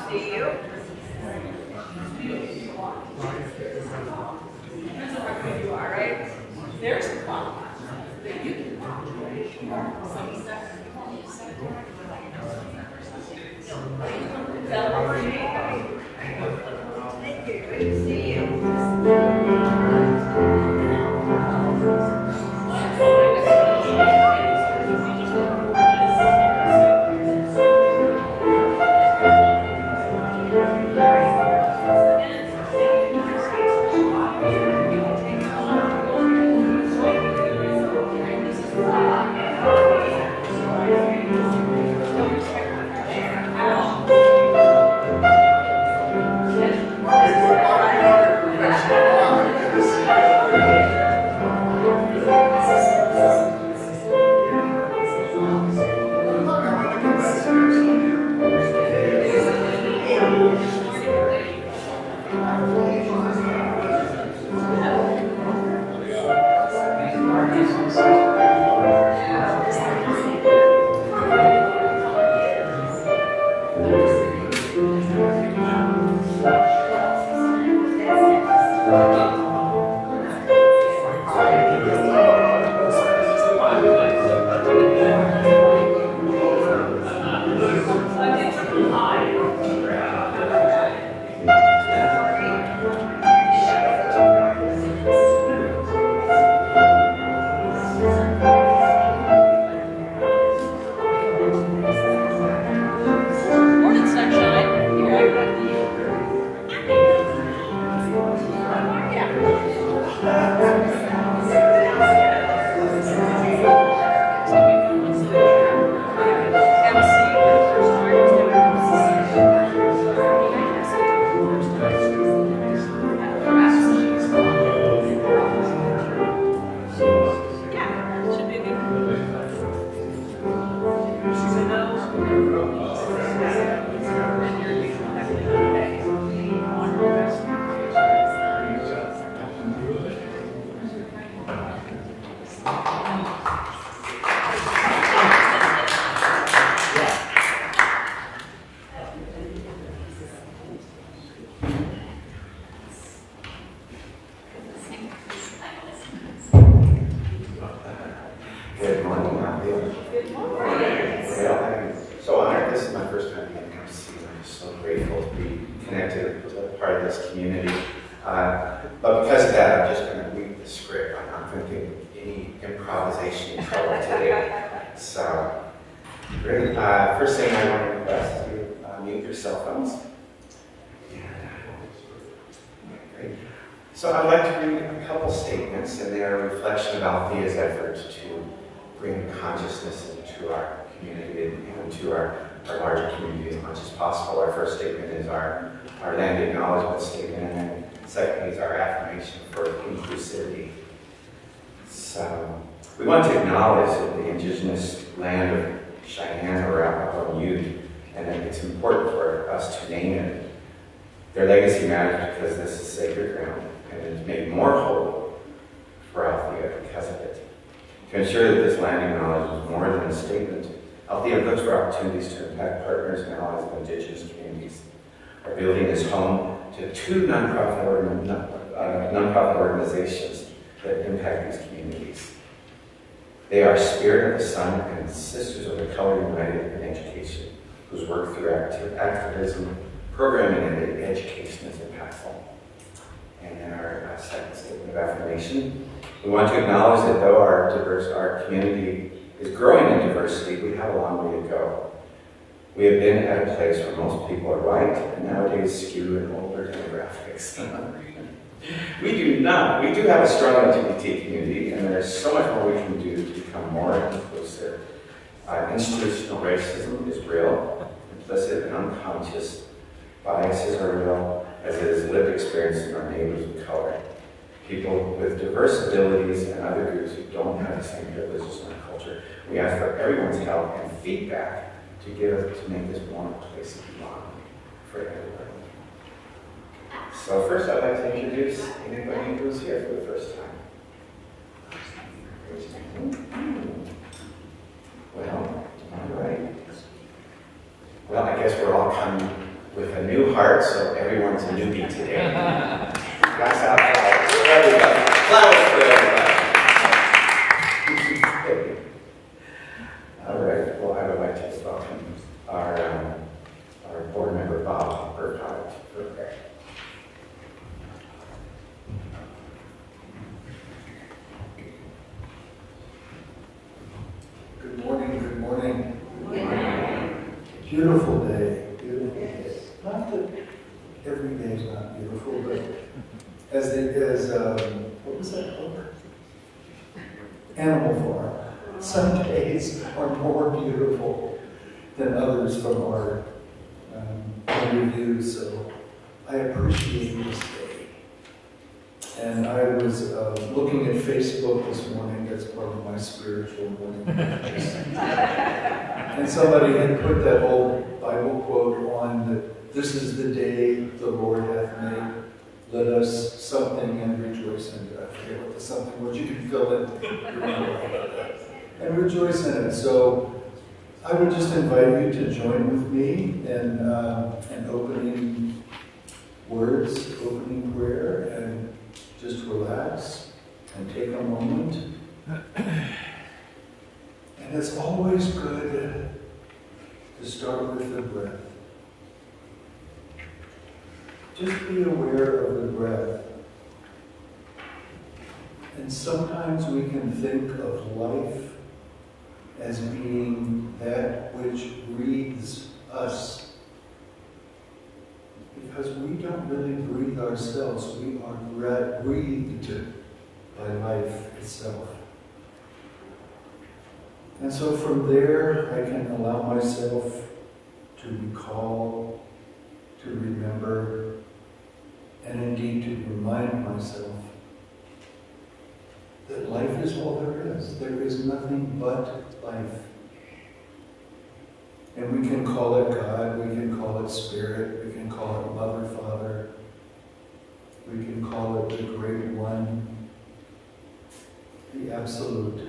See you. You are right. There's a problem that you can Thank you. Good to see you. Morning, sunshine. Here, should be a good. Good morning, Matthew. Good morning. Well, I'm so honored. This is my first time being come to see you. I'm just so grateful to be connected to part of this community. But because of that, I'm just going to read the script. I'm not going to do any improvisation trouble today. So, great. First thing I want to request is you mute your cell phones. Great. So I'd like to read a couple statements, and they're a reflection of Althea's effort to bring consciousness into our community and into our larger community as much as possible. Our first statement is our land acknowledgement statement, and then second is our affirmation for inclusivity. So we want to acknowledge that the indigenous land of Cheyenne or Arapaho Ute, and that it's important for us to name it. Their legacy matters because this is sacred ground, and it is made more whole for Althea because of it. To ensure that this land acknowledges more than a statement, Althea looks for opportunities to impact partners and allies of indigenous communities. Our building is home to two nonprofit organizations that impact these communities. They are Spirit of the Sun and Sisters of the Color United in Education, whose work through activism, programming, and education is impactful. And then our second statement of affirmation. We want to acknowledge that though our community is growing in diversity, we have a long way to go. We have been at a place where most people are white and nowadays skew in older demographics. We do not. We do have a strong LGBT community, and there's so much more we can do to become more inclusive. Institutional racism is real, implicit and unconscious. Biases are real, as it is lived experience in our neighbors of color. People with diverse abilities and other groups who don't have the same privileges in our culture. We ask for everyone's help and feedback to make this one place of belonging for everybody. So first I'd like to introduce anybody who's here for the first time. Well, all right. Well, I guess we're all coming new heart, so everyone's a newbie today. That's how flowers for everybody. Flowers for everybody. All right. Well, I would like to welcome our board member Bob Burkhardt for prayer. Good morning, good morning. Beautiful day, beautiful day. Not that every day is not beautiful, but what was that book? Animal Farm. Some days are more beautiful than others from our point of view, so I appreciate this day. And I was looking at Facebook this morning. That's part of my spiritual morning. And somebody had put that old Bible quote on that this is the day the Lord hath made. Let us something and rejoice in it. I forget what the something was. You can fill in. And rejoice in it. So I would just invite you to join with me in opening words, opening prayer, and just relax and take a moment. And it's always good to start with the breath. Just be aware of the breath. And sometimes we can think of life as being that which breathes us. Because we don't really breathe ourselves. We are breathed by life itself. And so from there, I can allow myself to recall, to remember, and indeed to remind myself that life is all there is. There is nothing but life. And we can call it God, we can call it Spirit, we can call it Mother, Father, we can call it the Great One, the Absolute.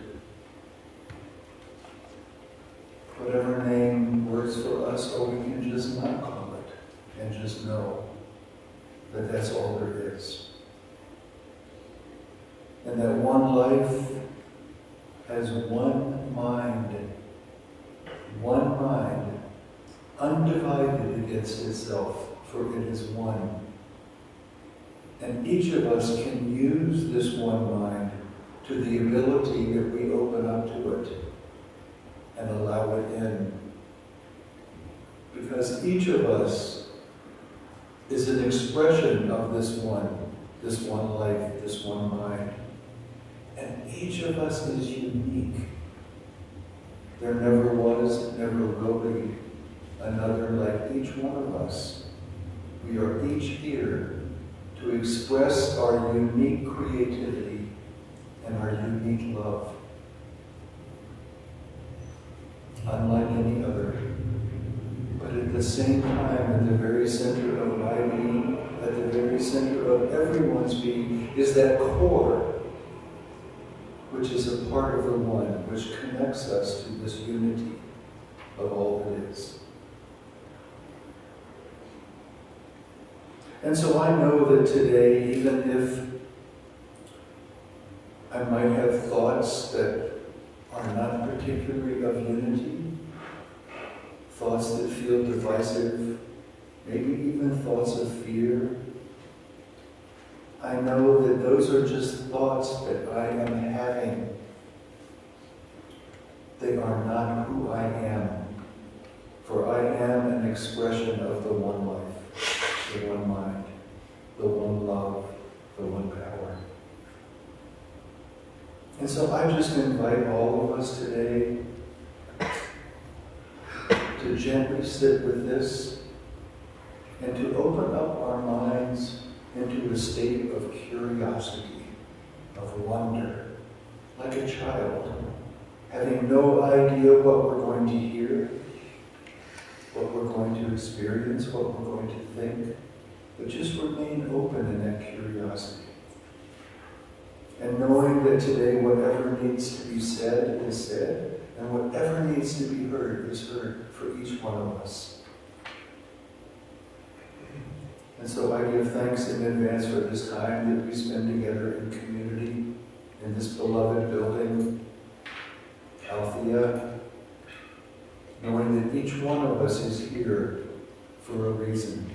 Whatever name works for us, or we can just not call it, and just know that that's all there is. And that one life has one mind, undivided against itself, for it is one. And each of us can use this one mind to the ability that we open up to it and allow it in. Because each of us is an expression of this one life, this one mind. And each of us is unique. There never was, never will be another like each one of us. We are each here to express our unique creativity and our unique love, unlike any other. But at the same time, at the very center of my being, at the very center of everyone's being, is that core, which is a part of the one, which connects us to this unity of all that is. And so I know that today, even if I might have thoughts that are not particularly of unity, thoughts that feel divisive, maybe even thoughts of fear, I know that those are just thoughts that I am having. They are not who I am, for I am an expression of the one life, the one mind, the one love, the one power. And so I just invite all of us today to gently sit with this and to open up our minds into a state of curiosity, of wonder, like a child, having no idea what we're going to hear, what we're going to experience, what we're going to think, but just remain open in that curiosity. And knowing that today whatever needs to be said is said, and whatever needs to be heard is heard for each one of us. And so I give thanks in advance for this time that we spend together in community, in this beloved building, Althea, knowing that each one of us is here for a reason.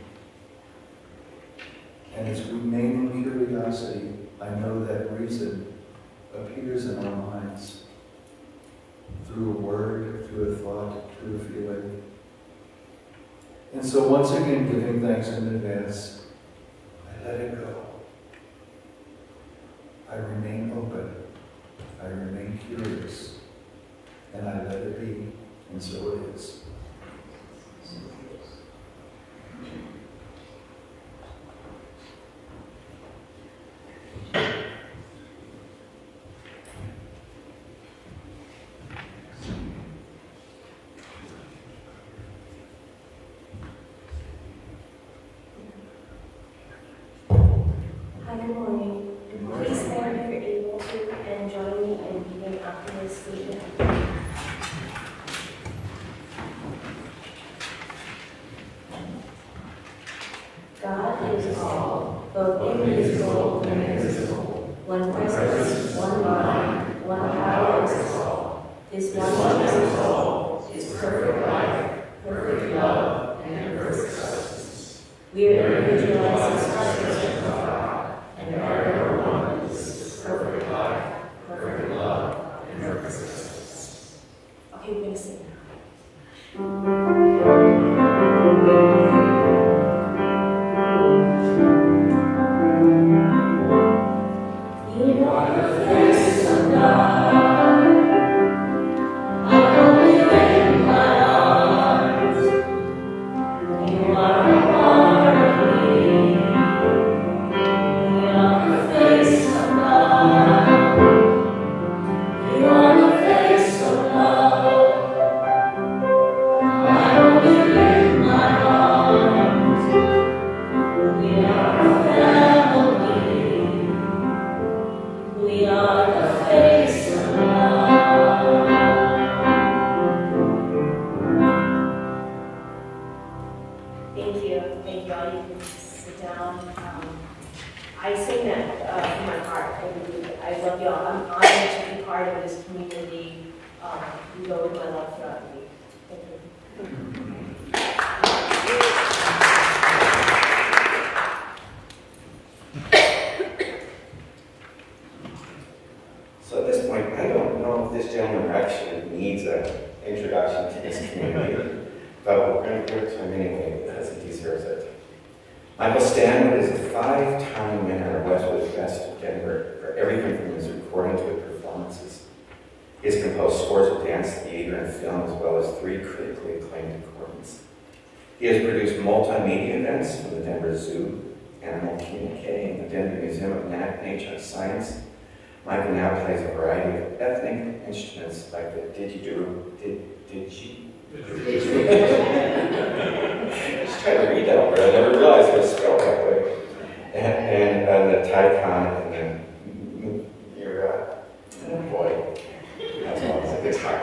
And as we remain in curiosity, I know that reason appears in our minds through a word, through a thought, through a feeling. And so once again, giving thanks in advance, I let it go. I remain open. I remain curious. And I let it be. And so it is. Hi, good morning. Please stand if you're able to and join me in giving after this statement. God is all, both invisible and visible. One presence, one mind, one power is all. This one is all, is perfect life, perfect love, and perfect justice. We are individualized expressions of God, and are one is perfect life, perfect love, and perfect justice. Okay, we're going to sing now. You are the face of God. I hold you in my arms. You are a part of me. You are the face of God. You are the face of love. I hold you in my arms. We are a family. We are the face of love. Thank you. Thank you all. You can sit down. I sing that from my heart. I love you all. I'm honored to be part of this community. You go with my love throughout the week. Thank you. So at this point, I don't know if this gentleman actually needs an introduction to this community, but we're going to give it to him anyway because he deserves it. Michael Stanwood is a 5-time winner of Westwood's Best of Denver for everything from his recording to his performances. He has composed scores of dance, theater, and film, as well as 3 critically acclaimed recordings. He has produced multimedia events for the Denver Zoo, Animal Communique, and the Denver Museum of Nature and Science. Michael now plays a variety of ethnic instruments like the didgeridoo. I was trying to read that word. I never realized it was spelled that way. And the taikon, and then oh boy, that's all. It's a guitar.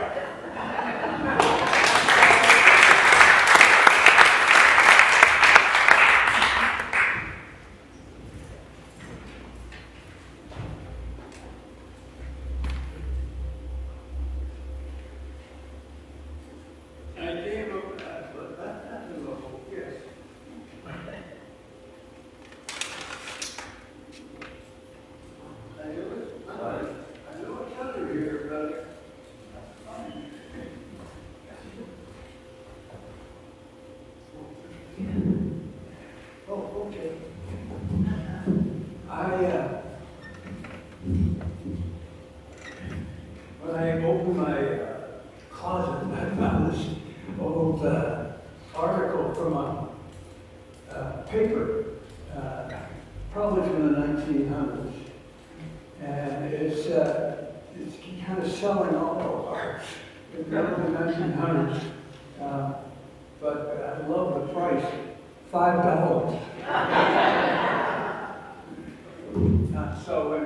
When I opened my closet, I found this old article from a paper, probably from the 1900s, and it's kind of selling all art in the 1900s, but I love the price, $5. So when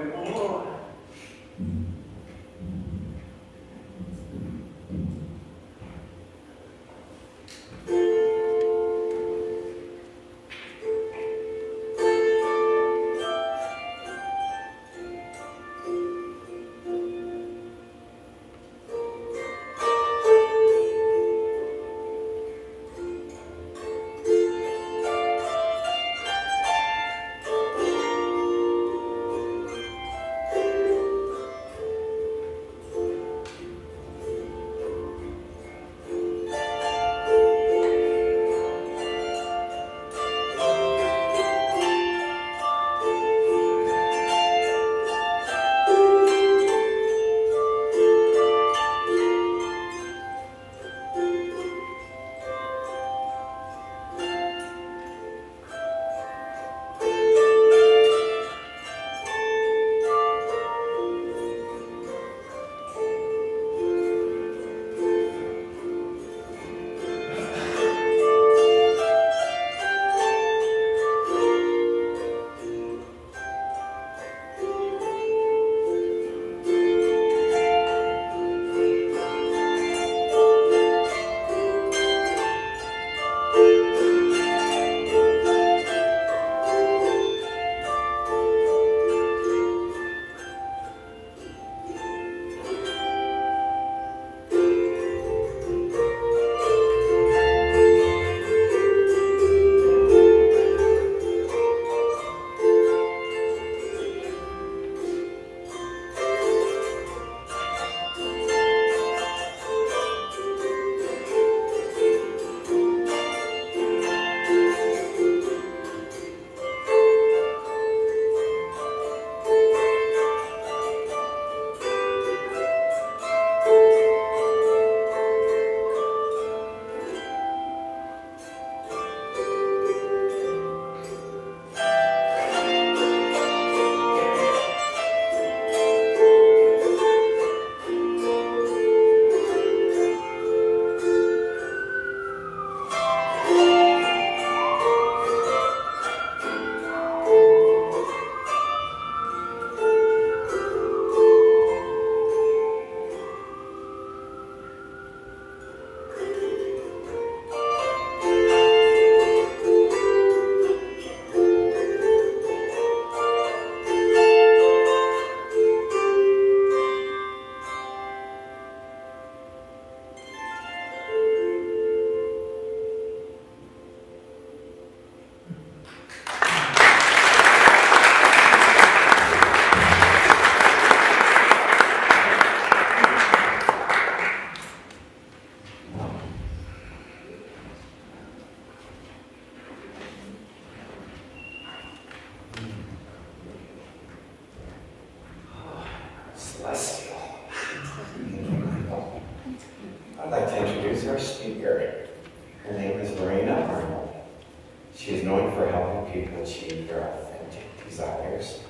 for helping people achieve their authentic desires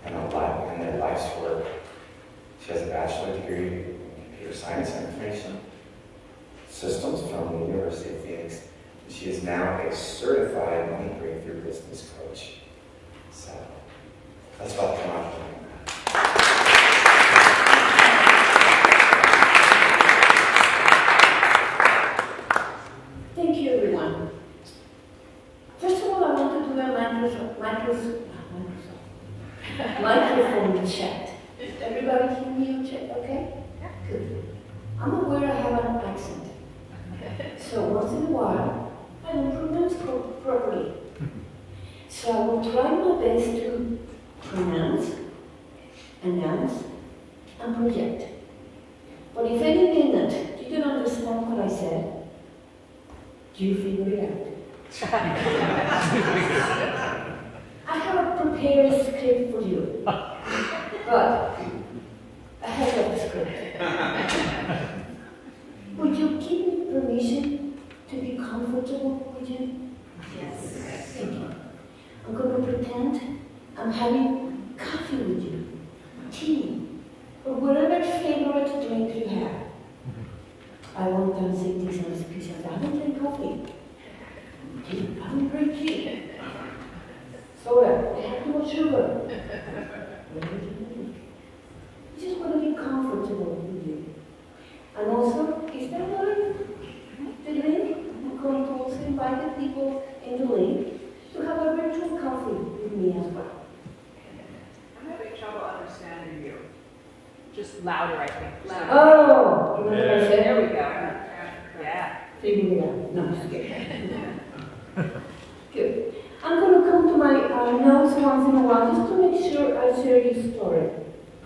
and their life's work. She has a bachelor's degree in computer science and information systems from the University of Phoenix. She is now a certified money breakthrough business coach. So let's welcome her. Thank you, everyone. First of all, I want to do a microphone check. Everybody hear me check, okay? Good. I'm aware I have an accent. So once in a while, I don't pronounce properly. So I will try my best to pronounce, announce, and project. But if any minute you don't understand what I said, you figure it out. I have a prepared script for you, but I have a script. Would you give me permission to be comfortable with you? Yes. Thank you. I'm going to pretend I'm having coffee with you, tea, or whatever favorite drink you have. I won't say this on speech. I don't drink coffee. I don't drink tea. Soda, they have too much sugar. I just want to be comfortable with you. And also, is there one? The link? I'm going to also invite the people in the link to have a virtual coffee with me as well. I'm having trouble understanding you. Just louder, I think. Louder. Oh! You know what I said? There we go. Yeah. Figure it out. No, I'm just kidding. Good. I'm going to come to my notes once in a while just to make sure I share your story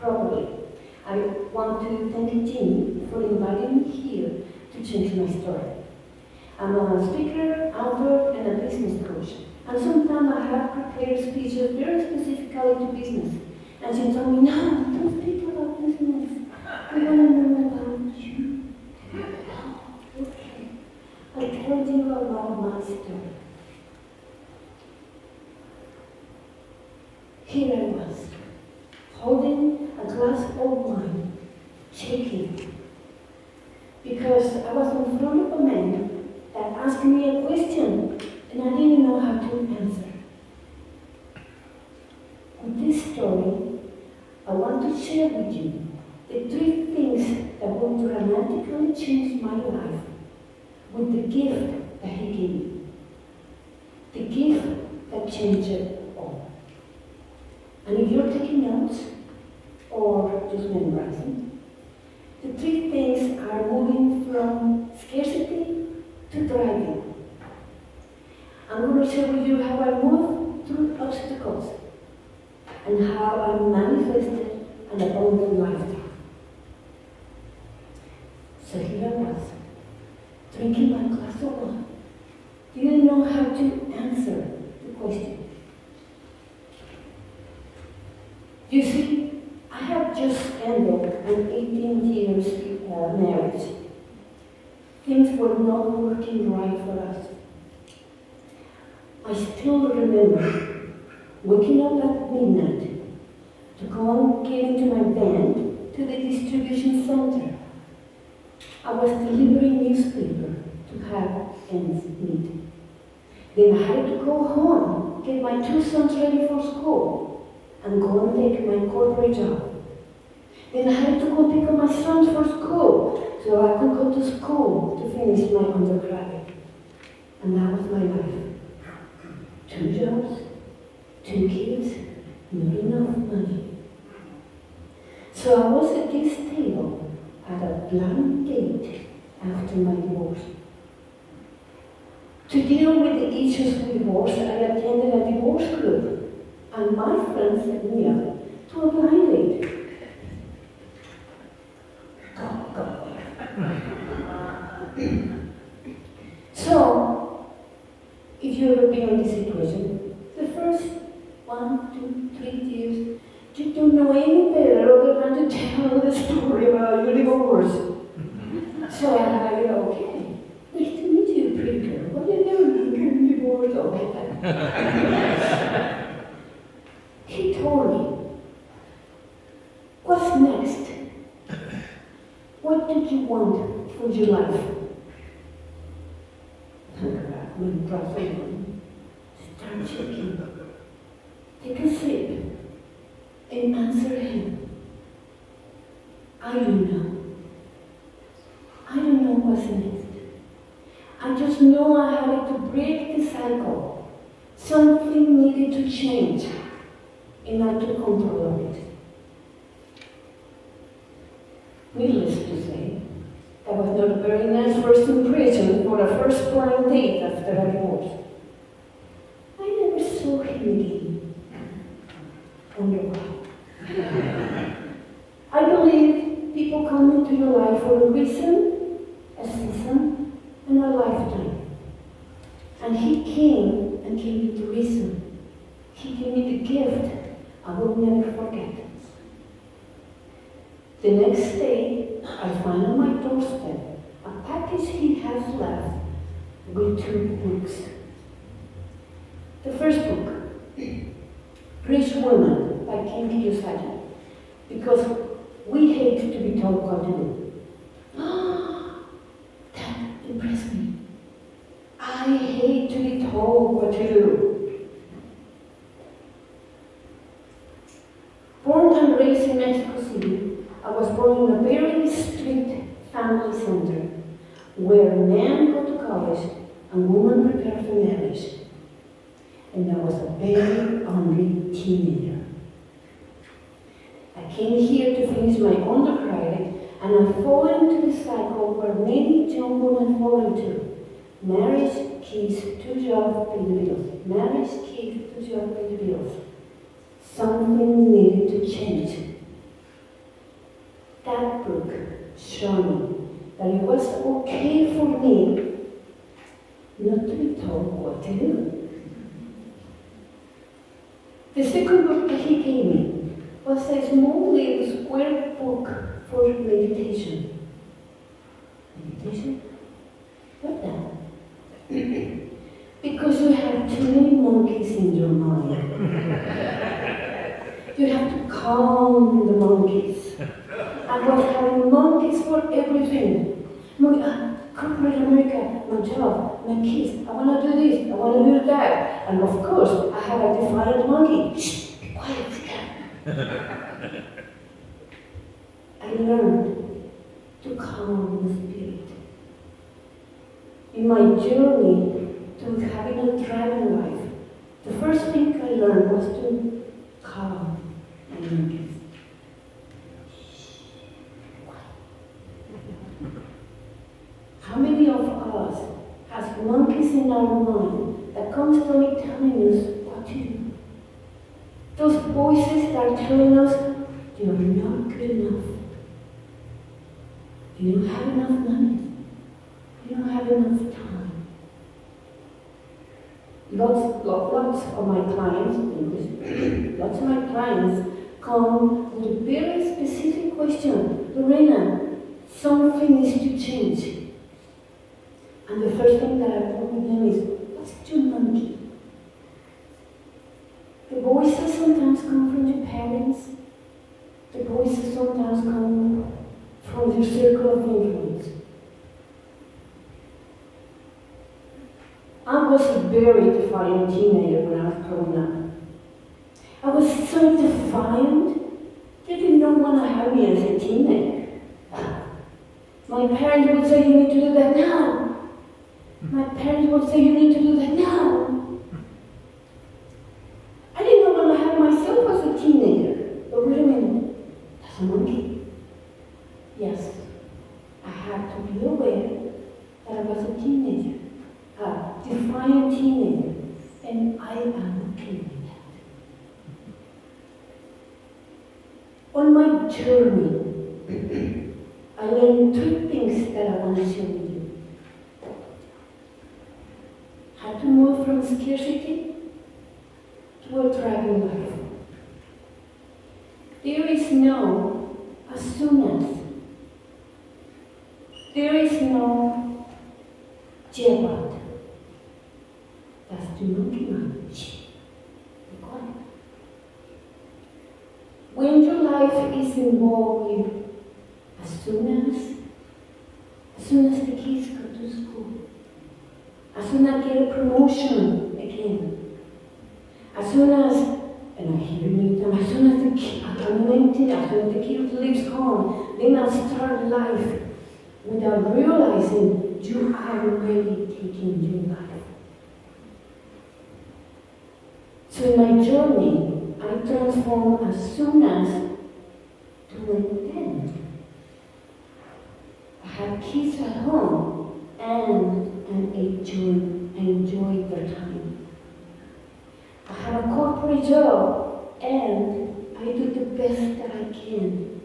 properly. I want to thank Jean for inviting me here to change my story. I'm a speaker, author, and a business coach. And sometimes I have prepared speeches very specifically to business. And she told me, no, don't speak about business. We want to know about you. Okay. I told you about my story. Here I was, holding a glass of wine, shaking, because I was in front of a man that asked me a question and I didn't know how to answer. With this story, I want to share with you the 3 things that will dramatically change my life with the gift that he gave me. The gift that changed it all. And if you're taking notes or just memorizing, the 3 things are moving from scarcity to thriving. I'm going to share with you how I moved through obstacles and how I manifested an abundant life. So here I was, drinking my glass of wine. Didn't know how to answer the question. You see, I have just ended an 18 years marriage. Things were not working right for us. I still remember waking up at midnight to go and get into my van to the distribution center. I was delivering newspaper to have ends meet. Then I had to go home, get my 2 sons ready for school, and go and take my corporate job. Then I had to go pick up my sons for school so I could go to school to finish my undergraduate. And that was my life. 2 jobs, 2 kids, not enough money. So I was at this table at a blind date after my divorce. To deal with the issues with divorce, I attended a divorce group, and my friends set me up to a blind date. So, if you've ever been in this situation, the first 1, 2, 3 years, you don't know any better other than to tell the story about your divorce. So I okay, nice to meet you, pretty girl. What are you doing? I'm getting divorced. Okay. want for your life? When brother one, start checking. Take a sip and answer him. I don't know. I don't know what's next. I just know I had to break the cycle. Something needed to change in order to control it. Needless to say, that was not a very nice first impression for a first blind date after a divorce. I never saw him again. Wonder why. I believe people come into your life for a reason, a season, and a lifetime. And he came and gave me the reason. He gave me the gift I will never forget. The next day, I find on my doorstep a package he has left with 2 books. The first book, Rich Woman by Ken Kiyosaki, because we hate to be told what to do. That impressed me. I hate to be told what to do. Born and raised in Mexico City, I was born in a very strict family center where men go to college and women prepare for marriage. And I was a very hungry teenager. I came here to finish my undergraduate and I fall into the cycle where many young women fall into. Marriage, kids, 2 jobs, pay the bills. Marriage, kids, 2 jobs, pay the bills. Something needed to change. That book showed me that it was okay for me not to be told what to do. The second book that he gave me was a small little square book for meditation. Meditation? What that? Because you have too many monkeys in your mind. You have to calm the monkeys. I was having monkeys for everything. Corporate America, my job, my kids, I want to do this, I want to do that. And of course, I have a defiant monkey. Shh, be quiet. I learned to calm the spirit. In my journey to having a thriving life, the first thing I learned was to calm my monkeys. How many of us has monkeys in our mind that constantly telling us what to do? Those voices that are telling us, you're not good enough. You don't have enough money. You don't have enough time. Lots of my clients come with a very specific question. Lorena, something needs to change. And the first thing that I told them is, what's your monkey? The voices sometimes come from your parents. The voices sometimes come from your circle of influence. I was a very defiant teenager when I was growing up. I was so defiant, they did not want to have me as a teenager. My parents would say, you need to do that now. My parents would say, you need to do that now. I didn't want to have myself as a teenager. But wait a minute, that's a monkey. Yes, I had to be aware that I was a teenager, a defiant teenager, and I am okay with that. On my journey, I learned 2 things that I want to share with you. How to move from scarcity to a thriving life. There is no as soon as. There is no jeopardy. That's the monkey man. Be quiet. When your life is involved with as soon as, soon as the kids go to school, as soon as I get a promotion again, as soon as, and I hear you, as soon as the kid, I'm 19, as soon as the kid leaves home, then I start life without realizing you are already taking your life. So in my journey, I transform as soon as to when I have kids at home and I enjoy their time. I have a corporate job and I do the best that I can.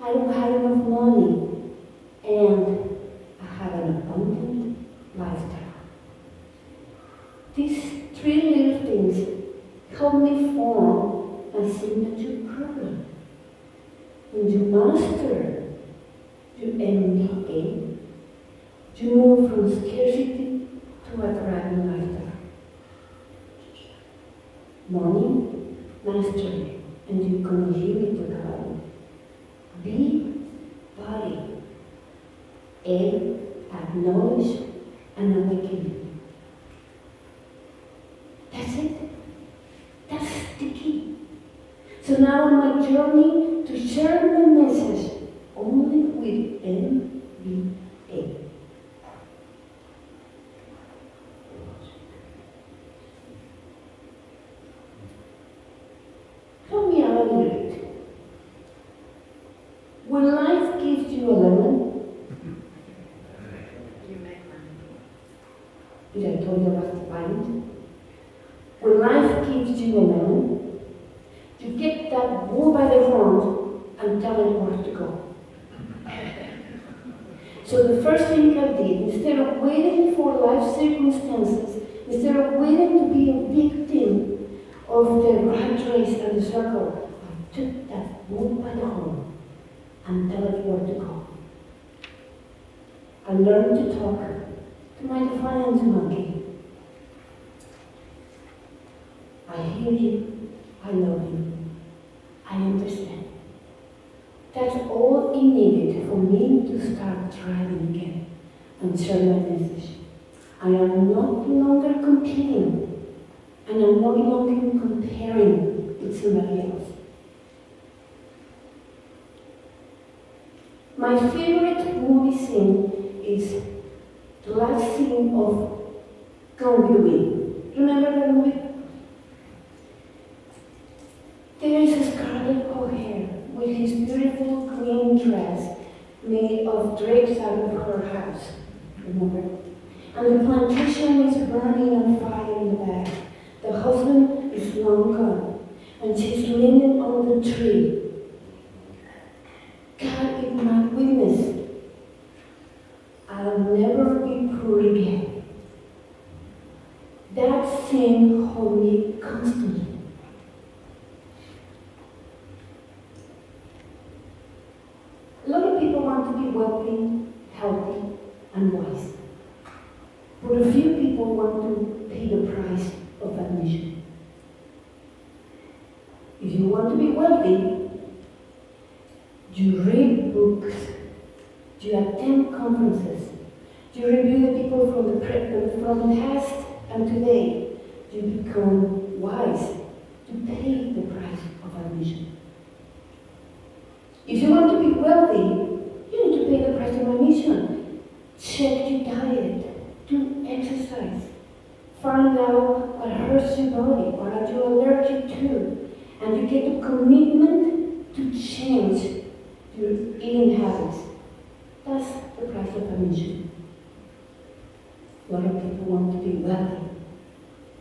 I don't have enough money and I have an abundant lifestyle. These three little things help me form a signature program. When you master your MBA, you move from scarcity to a thriving lifestyle. Money, mastery, and you contribute to the body. Be body. A, acknowledge, and awaken. That's it. That's the key. So now on my journey to share the message only with MBA. Help me out a little bit. When life gives you a lemon, You make money. did I tell you about the mind? When life gives you a lemon, you get that bull by the horn and tell it where to go. So the first thing I did, instead of waiting for life circumstances, instead of waiting to be a victim of the rat race and the circle, I took that bull by the horn and tell it where to go. I learned to talk to my defiant monkey. I hear you, I love you, I understand. That's all it needed for me to start thriving again and share my message. I am no longer competing, and I'm no longer comparing with somebody else. My favorite movie scene is the last scene of Gone with the Wind. Remember that movie? There is a Scarlett O'Hara with his beautiful green dress made of drapes out of her house. Remember? And the plantation is burning on fire in the back. The husband is long gone, and she's leaning on the tree. God is my witness. I'll never be poor again. That scene holds me constantly. A lot of people want to be wealthy, healthy, and wise. But a few people want to pay the price of admission. If you want to be wealthy, you read books, you attend conferences, you review the people from the past and today. You become wise to pay the price of admission. If you want to be wealthy, you need to pay the price of admission. Check your diet, do exercise, find out what hurts your body, what are you allergic to, and you get a commitment to change your eating habits. That's the price of admission. A lot of people want to be wealthy,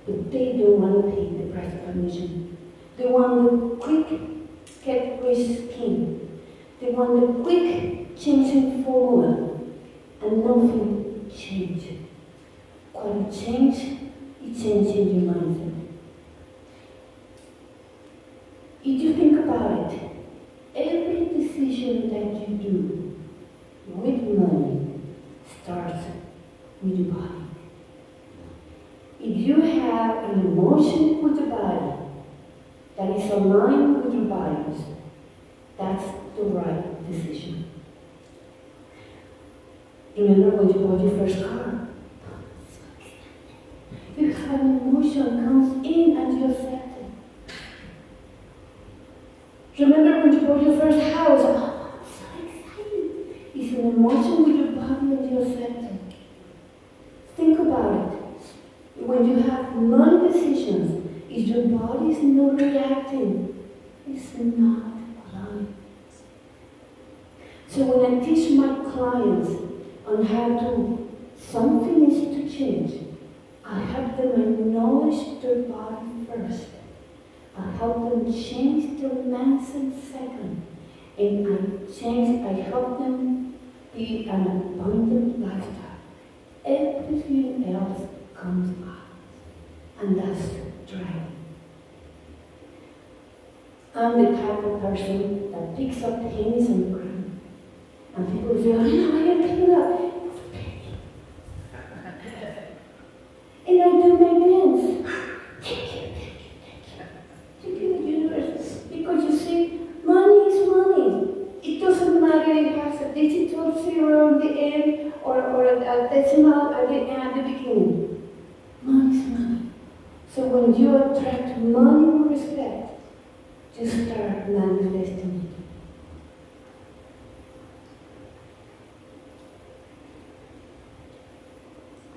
but they don't want to pay the price of admission. They want the quick get-rich scheme. They want the quick changing formula, and nothing changes. Quite change, it changes your mindset. If you think about it, every decision that you do with money starts with your body. If you have an emotion with your body that is aligned with your values, that's the right decision. Remember when you bought your first car? You have an emotion comes in and you accept it. Remember when you bought your first house? Oh, I'm so excited. It's an emotion with your body and you accept it. Think about it. When you have money decisions, if your body is not reacting, it's not aligned. So when I teach my clients on how to, something needs to change, I help them acknowledge their body first. I help them change their mindset second. And I help them be an abundant lifestyle. Everything else comes out. And that's driving. I'm the type of person that picks up pennies on the ground. And people say, oh, no, I can pick it up. And I do my dance. Thank you, thank you, thank you. Thank you, universe. Because you see, money is money. It doesn't matter if it has a digital zero at the end or a decimal at the beginning. Money is money. So when you attract money with respect, you start manifesting it.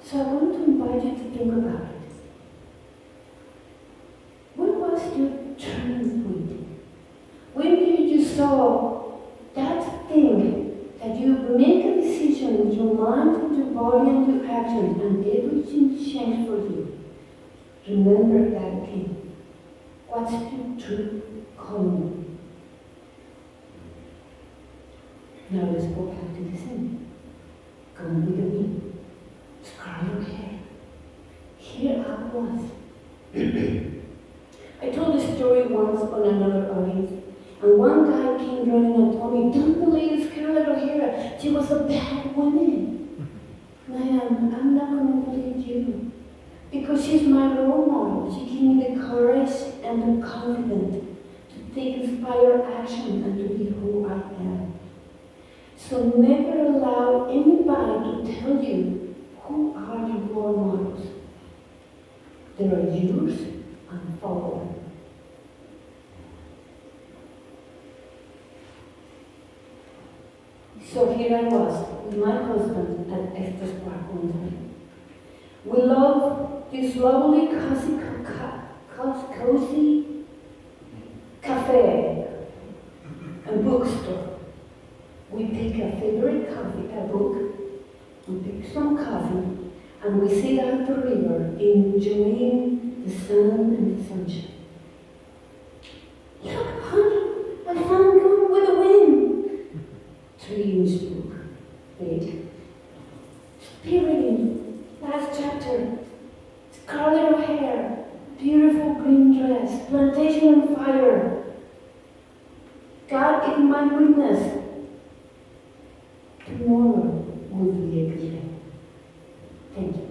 So I want to invite you to think about it. What was your turning point? When did you saw that thing that you make a decision with your mind, with your body, and your action, and everything changed for you? Remember that thing. What's your true calling? Now let's go back to the scene. Come with me. Scarlet hair. Here I was. I told this story once on another audience, and one guy came running and told me, "Don't believe Scarlett O'Hara. She was a bad woman." Man, I'm not going to believe you. Because she's my role model. She gave me the courage and the confidence to take inspired action and to be who I am. So never allow anybody to tell you who are your role models. They are yours and follow them. So here I was with my husband at Estes Park one time. We love this lovely cozy cafe and bookstore. We pick a favorite coffee, a book, we pick some coffee, and we sit at the river enjoying the sun and the sunshine. Look, honey, I found Gone with the Wind. 3-inch book, big. Spiriting, last chapter. Scarlett O'Hara, beautiful green dress, plantation on fire. God is my witness. Tomorrow will be a good day. Thank you.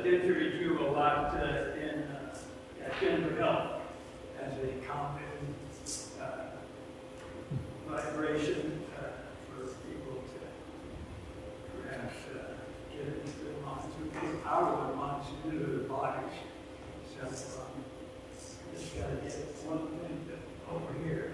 Did review a lot at Denver Health as a calming vibration for people to perhaps get into their minds, get out of their minds and into their bodies. So just got to get one thing over here.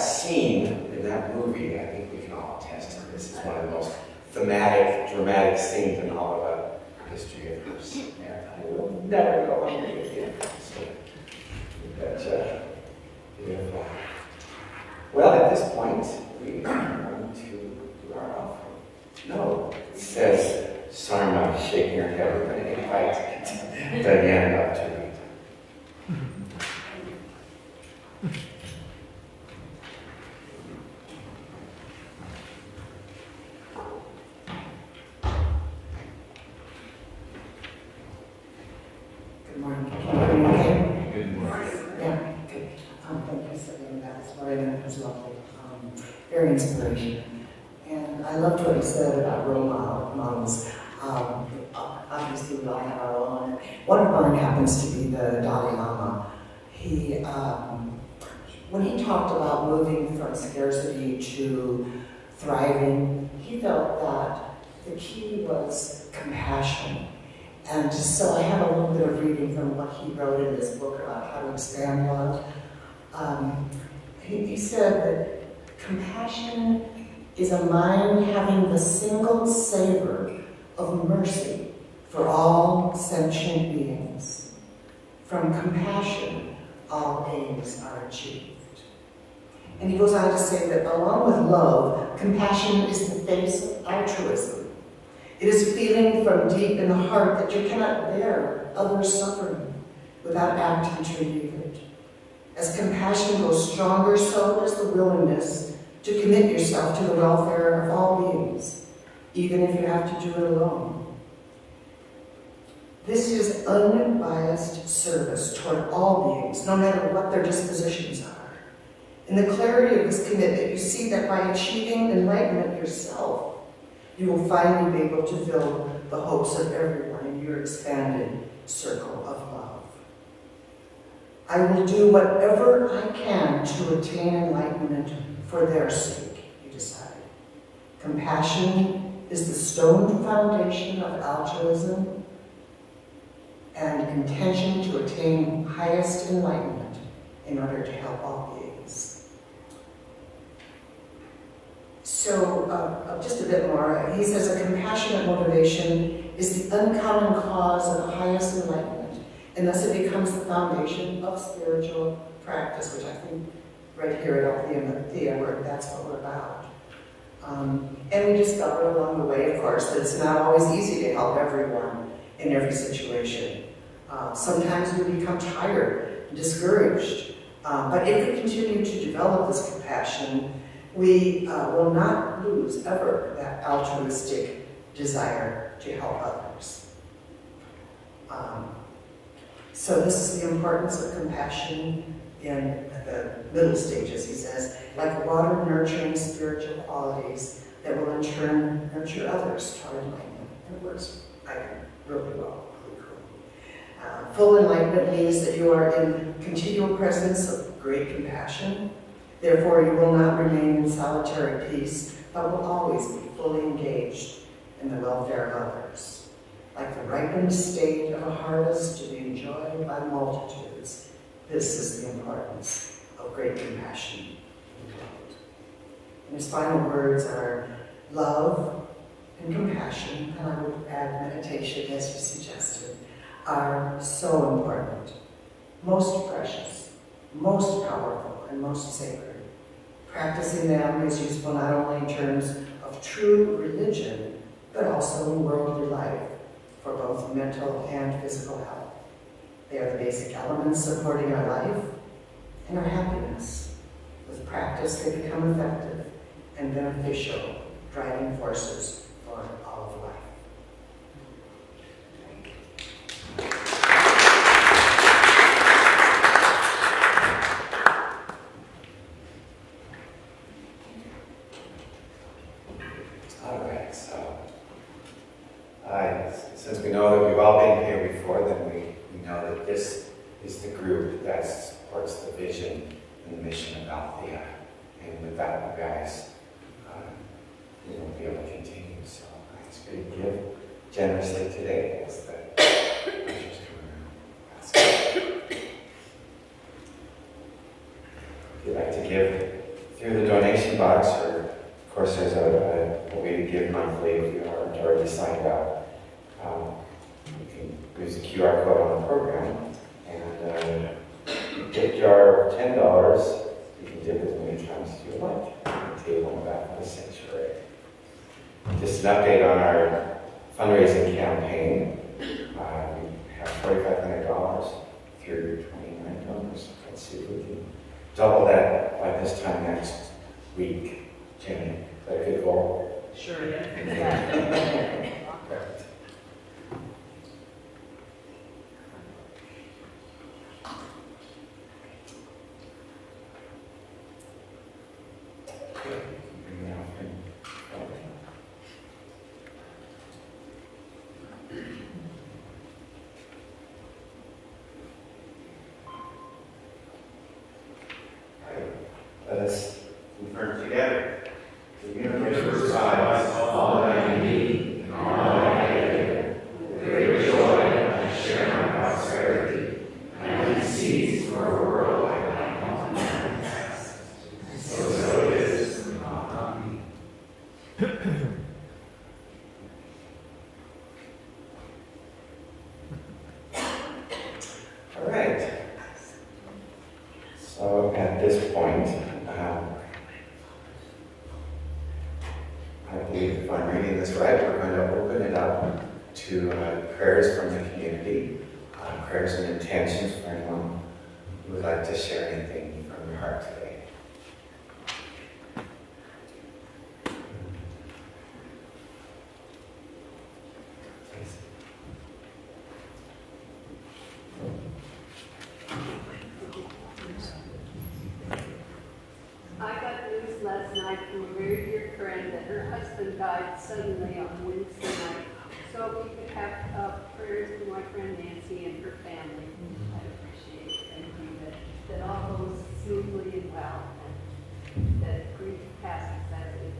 scene in that movie, I think we can all attest to this, is one of the most thematic, dramatic scenes in all of the history of this marathon. It will never go on again. So, that's beautiful. Well, at this point, we are going to do our offering. No, it says Sarma shaking her head. We're going to invite Diane up to read. Good morning. Can you hear me okay? Good morning. Yeah, good. Thank you for saying that. It's what I know as well. Very inspirational. And I loved what you said about role models. Obviously, we all have our own. One of mine happens to be the Dalai Lama. He, when he talked about moving from scarcity to thriving, he felt that the key was compassion. And so I have a little bit of reading from what he wrote in this book about how to expand love. He said that compassion is a mind having the single savor of mercy for all sentient beings. From compassion, all aims are achieved. And he goes on to say that along with love, compassion is the face of altruism. It is feeling from deep in the heart that you cannot bear others' suffering without acting to relieve it. As compassion grows stronger, so does the willingness to commit yourself to the welfare of all beings, even if you have to do it alone. This is unbiased service toward all beings, no matter what their dispositions are. In the clarity of this commitment, you see that by achieving enlightenment yourself, you will finally be able to fill the hopes of everyone in your expanded circle of love. I will do whatever I can to attain enlightenment for their sake, you decide. Compassion is the stone foundation of altruism and intention to attain highest enlightenment in order to help all beings. So, just a bit more. He says a compassionate motivation is the uncommon cause of the highest enlightenment, and thus it becomes the foundation of spiritual practice, which I think right here at Althea, that's what we're about. And we discover along the way, of course, that it's not always easy to help everyone in every situation. Sometimes we become tired and discouraged, but if we continue to develop this compassion, we will not lose ever that altruistic desire to help others. So this is the importance of compassion in the middle stages, he says, like water nurturing spiritual qualities that will in turn nurture others toward enlightenment. And it works really well, really cool. Full enlightenment means that you are in continual presence of great compassion. Therefore, you will not remain in solitary peace, but will always be fully engaged in the welfare of others. Like the ripened state of a harvest to be enjoyed by multitudes, this is the importance of great compassion in the world. And his final words are love and compassion, and I would add meditation, as you suggested, are so important, most precious, most powerful, and most sacred. Practicing them is useful not only in terms of true religion, but also in worldly life for both mental and physical health. They are the basic elements supporting our life and our happiness. With practice, they become effective and beneficial driving forces for all of life. Since we know that we've all been here before, then we know that this is the group that supports the vision and the mission of Althea. And with that, you guys, we won't be able to continue. So I ask you to give generously today as the ushers come around. If you'd like to give through the donation box, or of course there's a way to give monthly if you aren't already signed up. You can use the QR code on the program and get your $10. You can dip as many times as you like on the table in the back of the sanctuary. Just an update on our fundraising campaign. We have $4,500 through $29. Let's see if we can double that by this time next week. Jenny, is that a good goal? Sure, yeah. Perfect. Let us confirm together. The universe provides all that I need and all that I give. With great joy, I share my prosperity, and I seeds for a world like mine. So it is. Amen. All right. So at this point, I believe if I'm reading this right, we're going to open it up to prayers from the community, prayers and intentions for anyone who would like to share anything from your heart today. Please. I got news last night from a very dear friend that her husband died suddenly on Wednesday night. So if we could have prayers for my friend Nancy and her family, I'd appreciate it. Thank you. That all goes smoothly and well, and that grief passes as it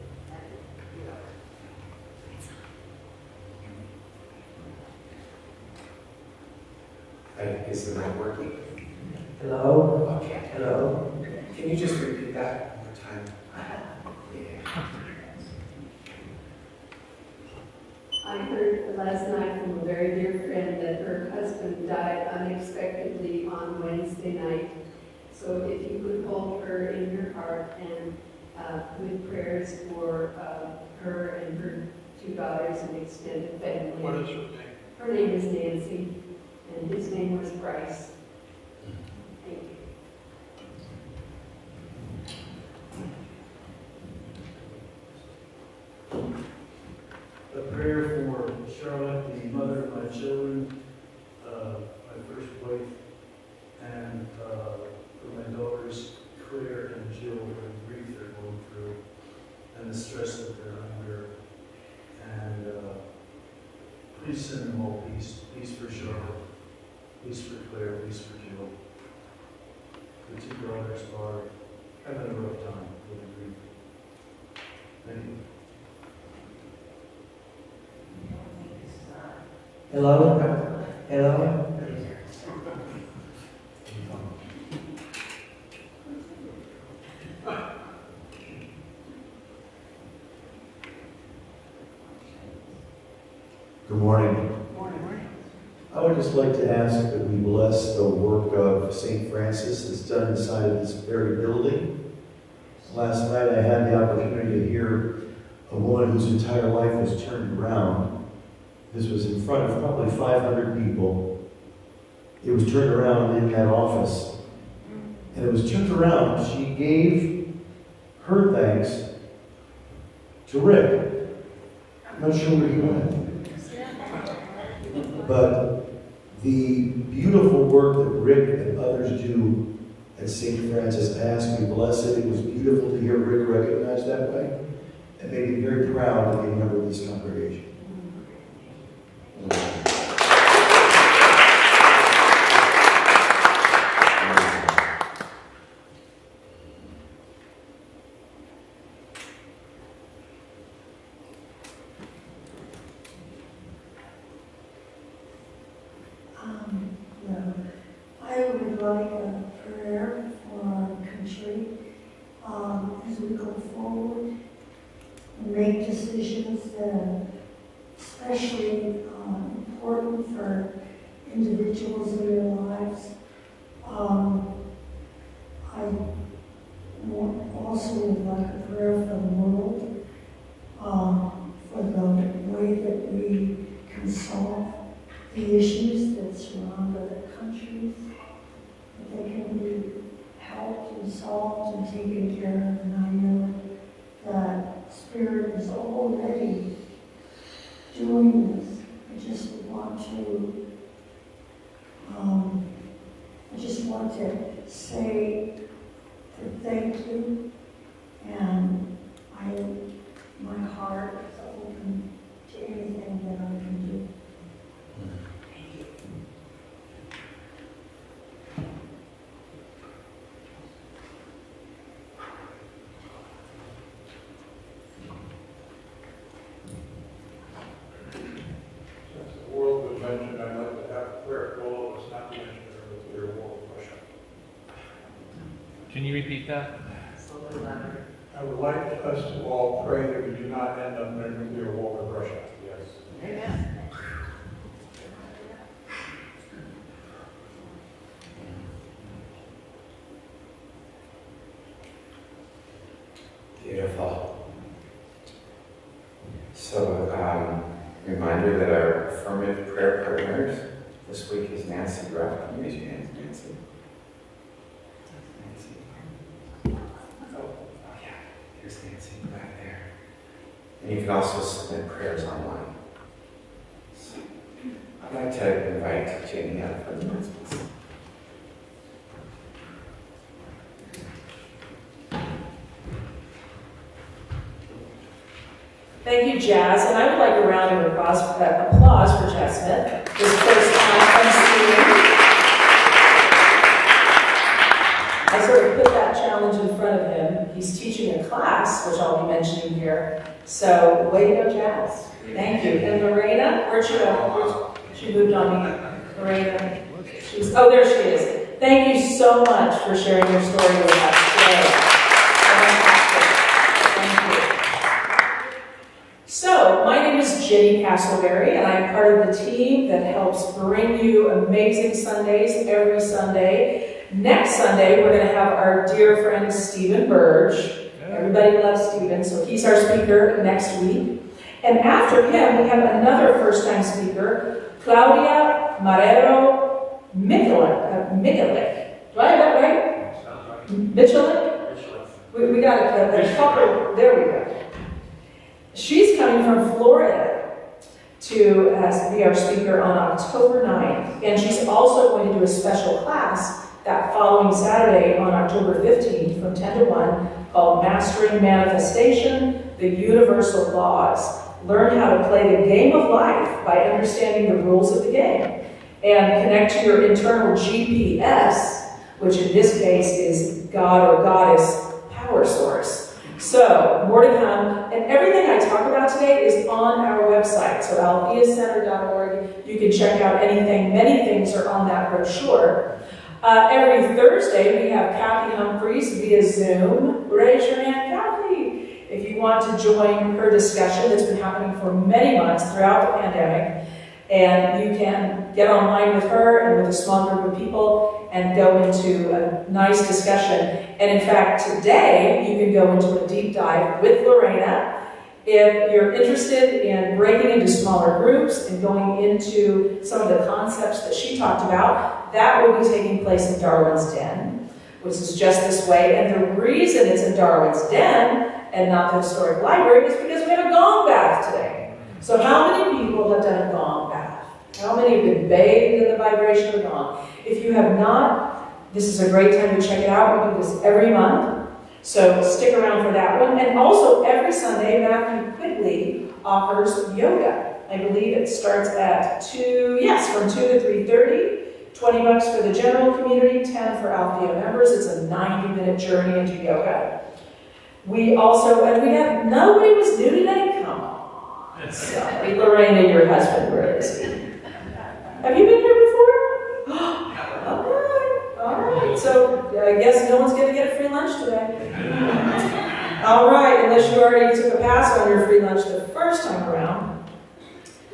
goes. Is the mic working? Hello? Okay. Hello? Can you just repeat that one more time? Yeah. I heard last night from a very dear friend that her husband died unexpectedly on Wednesday night. So if you could hold her in your heart and with prayers for her and her 2 daughters and extended family. What is her name? Her name is Nancy, and his name was Bryce. Thank you. A prayer for Charlotte, the mother of my children, my first wife, and for my daughters, Claire and Jill, the grief they're going through, and the stress that they're under. And please send them all peace. Peace for Charlotte, peace for Claire, peace for Jill. The 2 daughters are having a rough time with the grief. Thank you. Hello? Hello? Good morning. I would just like to ask that we bless the work of St. Francis that's done inside of this very building. Last night I had the opportunity to hear a woman whose entire life was turned around. This was in front of probably 500 people. It was turned around in that office. And it was turned around. She gave her thanks to Rick. I'm not sure where he went. But the beautiful work that Rick and others do at St. Francis, I ask you bless it. It was beautiful to hear Rick recognized that way. It made me very proud to be a member of this congregation. Yeah. I would like a prayer for our country. As we go forward and make decisions that are especially important for individuals in their lives. I also would like a prayer for the world, for the way that we can solve the issues that surround other countries, that they can be helped and solved and taken care of. And I know that Spirit is already doing this. I just want to say thank you, and my heart is open to anything that I can do. Since the world was mentioned, I'd like to have a prayer. Well, it was not mentioned earlier, the war of Russia. Can you repeat that? I would like us to all pray that we do not end up in a nuclear war with Russia. Yes. Amen. Beautiful. So, reminder that our affirmative prayer partners this week is Nancy Ruff. Can you raise your hands, Nancy? Nancy. Oh, yeah. Here's Nancy back there. And you can also submit prayers online. So, I'd like to invite Jamie up for the announcements. Thank you, Jazz, and I would like a round of applause for Jazz Smith, his first time emceeing. I sort of put that challenge in front of him. He's teaching a class, which I'll be mentioning here. So, way to go, Jazz. Thank you. And Lorena, where'd she go? She moved on me. Lorena, oh, there she is. Thank you so much for sharing your story with us today. So, my name is Jenny Castleberry, and I'm part of the team that helps bring you amazing Sundays every Sunday. Next Sunday, we're going to have our dear friend Stephen Burge. Everybody loves Stephen, so he's our speaker next week. And after him, we have another first-time speaker, Claudia Marrero Mikulik. Do I have that right? Mikulik? We got a couple. There we go. She's coming from Florida to be our speaker on October 9th. And she's also going to do a special class that following Saturday on October 15th from 10 to 1 called Mastering Manifestation, the Universal Laws. Learn how to play the game of life by understanding the rules of the game and connect to your internal GPS, which in this case is God or Goddess power source. So, more to come. And everything I talk about today is on our website. So, altheacenter.org. You can check out anything. Many things are on that brochure. Every Thursday, we have Kathy Humphreys via Zoom. Raise your hand, Kathy, if you want to join her discussion that's been happening for many months throughout the pandemic. And you can get online with her and with a small group of people and go into a nice discussion. And in fact, today, you can go into a deep dive with Lorena. If you're interested in breaking into smaller groups and going into some of the concepts that she talked about, that will be taking place in Darwin's Den, which is just this way. And the reason it's in Darwin's Den and not the historic library is because we have a gong bath today. So how many people have done a gong bath? How many have been bathed in the vibration of the gong? If you have not, this is a great time to check it out. We do this every month. So stick around for that one. And also every Sunday, Matthew Quigley offers yoga. I believe it starts at from 2 to 3:30. $20 for the general community, $10 for Althea members. It's a 90-minute journey into yoga. We have, nobody was new today? Come on. Sorry, Lorena, your husband, where is he? Have you been here before? All right. So I guess no one's going to get a free lunch today. All right, unless you already took a pass on your free lunch the first time around,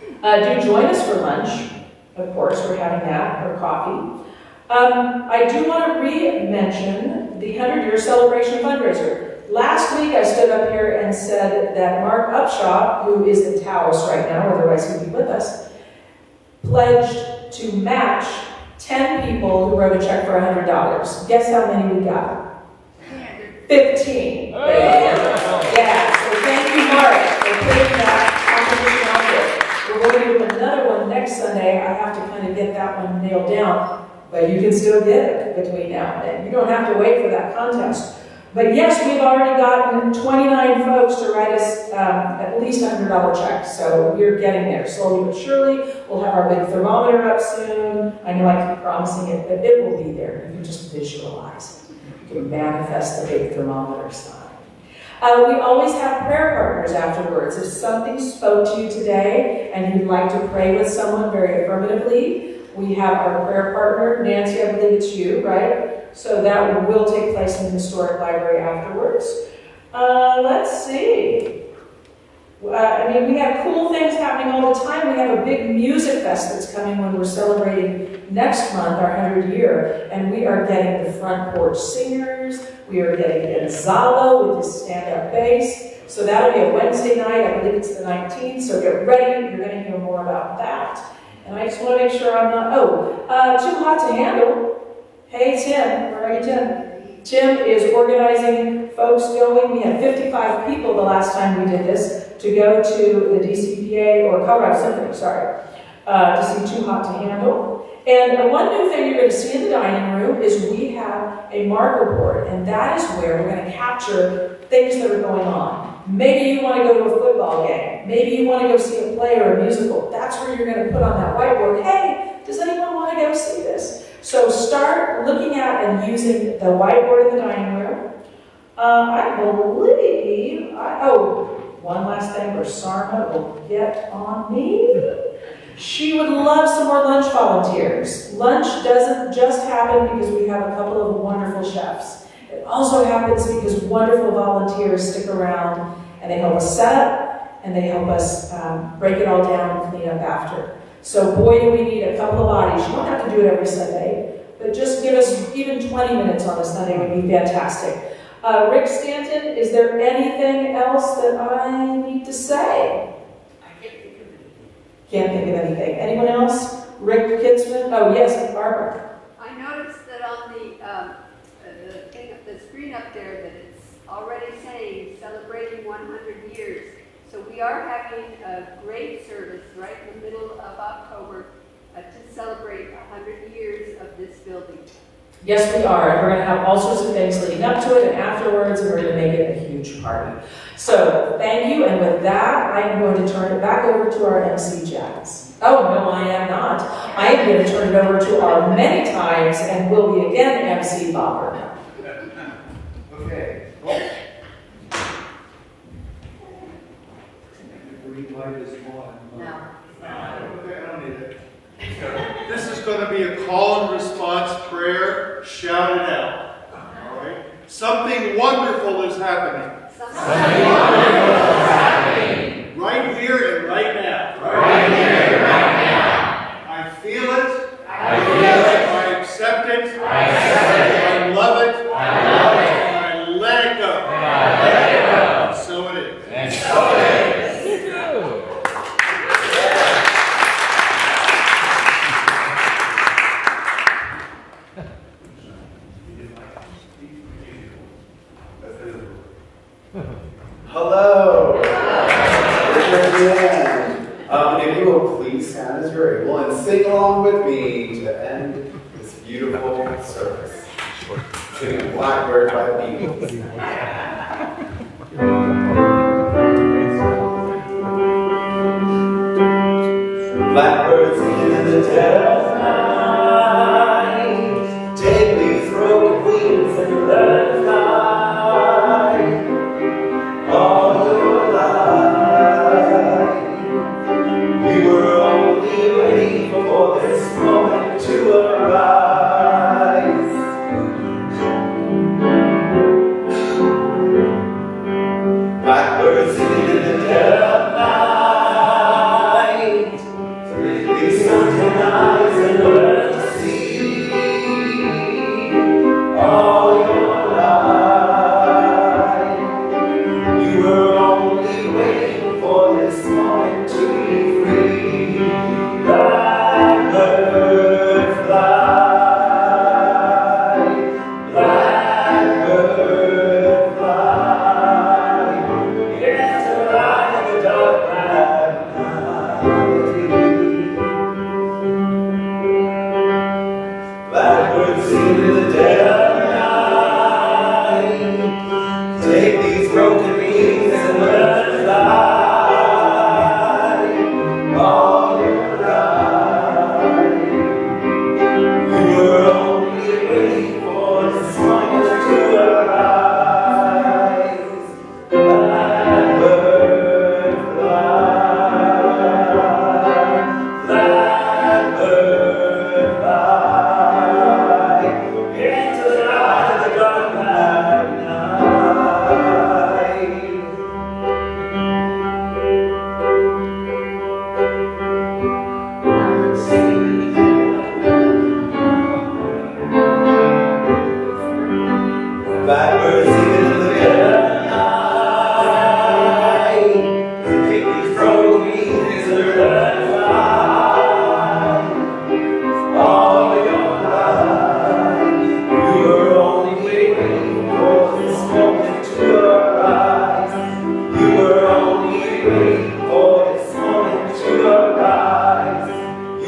do join us for lunch. Of course, we're having that, or coffee. I do want to re-mention the 100-year celebration fundraiser. Last week, I stood up here and said that Mark Upshaw, who is in Taos right now, otherwise he'd be with us, pledged to match 10 people who wrote a check for $100. Guess how many we got? 15. Yeah, so thank you, Mark, for putting that competition out there. We're going to do another one next Sunday. I have to kind of get that one nailed down, but you can still get it between now and then. You don't have to wait for that contest. But yes, we've already gotten 29 folks to write us at least $100 checks, so we're getting there slowly but surely. We'll have our big thermometer up soon. I know I keep promising it, but it will be there. You can just visualize it. You can manifest the big thermometer sign. We always have prayer partners afterwards. If something spoke to you today and you'd like to pray with someone very affirmatively, we have our prayer partner. Nancy, I believe it's you, right? So that will take place in the historic library afterwards. Let's see. We have cool things happening all the time. We have a big music fest that's coming when we're celebrating next month, our 100th year. And we are getting the Front Porch Singers. We are getting Gonzalo with his stand-up bass. So that'll be a Wednesday night. I believe it's the 19th. So get ready. You're going to hear more about that. And I just want to make sure I'm not... Too Hot to Handle. Hey, Tim. Where are you, Tim? Tim is organizing folks going. We had 55 people the last time we did this to go to the DCPA, or Colorado Symphony, to see Too Hot to Handle. And one new thing you're going to see in the dining room is we have a marker board, and that is where we're going to capture things that are going on. Maybe you want to go to a football game. Maybe you want to go see a play or a musical. That's where you're going to put on that whiteboard, hey, does anyone want to go see this? So start looking at and using the whiteboard in the dining room. One last thing where Sarma will get on me. She would love some more lunch volunteers. Lunch doesn't just happen because we have a couple of wonderful chefs. It also happens because wonderful volunteers stick around and they help us set up and they help us break it all down and clean up after. So boy, do we need a couple of bodies. You don't have to do it every Sunday, but just give us even 20 minutes on a Sunday would be fantastic. Rick Stanton, is there anything else that I need to say? Can't think of anything. Anyone else? Rick Kitzman? Oh, yes, Barbara. I noticed that on the screen up there that it's already saying celebrating 100 years. So we are having a great service right in the middle of October to celebrate 100 years of this building. Yes, we are. And we're going to have all sorts of things leading up to it and afterwards, and we're going to make it a huge party. So thank you. And with that, I am going to turn it back over to our MC Jazz. Oh, no, I am not. I am going to turn it over to our many times and will be again MC Bopper. Okay. Green light is on. No. Okay, I don't need it. This is going to be a call and response prayer. Shout it out. All right? Something wonderful is happening. Something wonderful is happening. Right here and right now. Right here and right now. I feel it. I feel it. I accept it. I accept it. I love it. I love it. And I let it go. And I let it go. And so it is. And so it is. Hello. If you will please stand as you're able and sing along with me to end this beautiful service. Singing Blackbird by the Beatles. Blackbird singing in the dead of night, take me through wings and let it fly. All your life, we were only waiting for this moment to arise.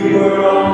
You were